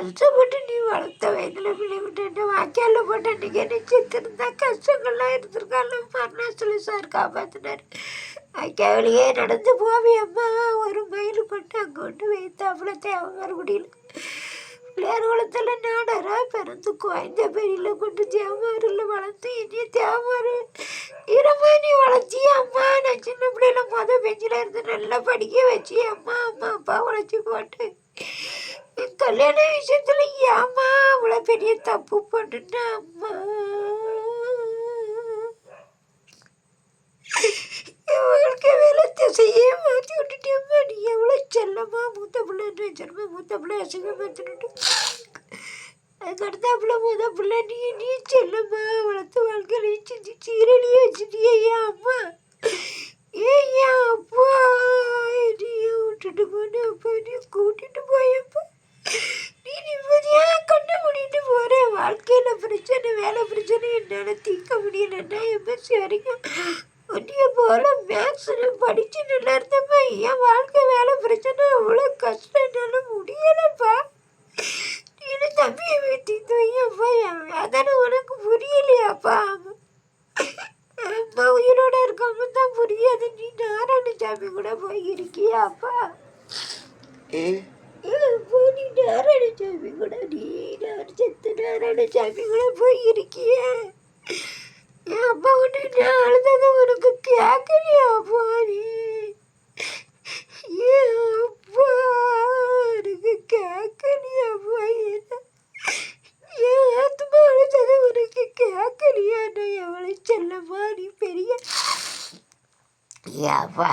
கஷ்டப்பட்டு நீ வளர்த்த வயதில் பிள்ளை விட்டு வாய்க்காலில் போட்டு அன்றைக்கி என்ன செத்துருந்தா கஷ்டங்கள்லாம் இருந்திருக்காலும் அருணாச்சலம் சார் காப்பாற்றினார். வாய்க்காவிலேயே நடந்து போவியம்மா, ஒரு மைல் கொண்டு அங்கே கொண்டு வைத்தாப்புல தேவமாரகுடியில் பிள்ளையார் குளத்தில் நாடராக பிறந்து குழந்த பெரியில் கொண்டு தேவமாரில் வளர்த்து இனி தேவமாரு இரமா நீ வளர்த்திய அம்மா. நான் சின்ன பிள்ளையில பெஞ்சில் இருந்து நல்லா படிக்க வச்சு அம்மா அம்மா அப்பா உழைச்சி போட்டு என் கல்யாண விஷயத்துல ஏம்மா அவ்வளோ பெரிய தப்பு பண்ணுன்னா அம்மா. இவங்களுக்கு வேலை செய்ய மாற்றி விட்டுட்டேம்மா. நீ எவ்வளோ செல்லம்மா மூத்த பிள்ளைன்னு வச்சிருமா. மூத்த பிள்ளை அசிங்கப்படுத்திட்டு அதுக்கடுத்தாப்புல மூத்த பிள்ளை நீ செல்லம்மா வளர்த்து வாழ்க்கையில செஞ்சு சீரழியே வச்சுட்டியே ஏன் அம்மா. ஏன் அப்பா நீ விட்டுட்டு போன அப்பா, நீ கூட்டிட்டு போயப்பா. நீ நிம்மதியாக கண்ணை மூடிட்டு போகிற. வாழ்க்கையில் பிரச்சனை வேலை பிரச்சனை என்னால் தீர்க்க முடியலன்னா எம்எஸ்சி வரைக்கும் ஒன்றிய போல மேக்ஸில் படித்து நல்லா இருந்தப்பா. என் வாழ்க்கை வேலை பிரச்சனை அவ்வளோ கஷ்டம் என்னால் முடியலைப்பா. நீனு தம்பியை வீட்டிட்டு வையப்பா. அதானே உனக்கு புரியலையாப்பா. அம்மா உயிரோட இருக்காம தான் புரியாது. நீ நாராயணசாமி கூட போயிருக்கியாப்பா. நீ நாராயணசாமி கூட நான் செத்து நாராயணசாமி கூட போயிருக்கிய. என் அப்பா ஒன்று நான் அழுதது உனக்கு கேட்கலையாப்பா. நீ ஏன் அப்பா எனக்கு கேட்கலையாப்பா. ஏன் ஆத்மா அழுதது உனக்கு கேட்கலையா. நான் எவ்வளோ செல்லம்மா நீ பெரிய ஏப்பா.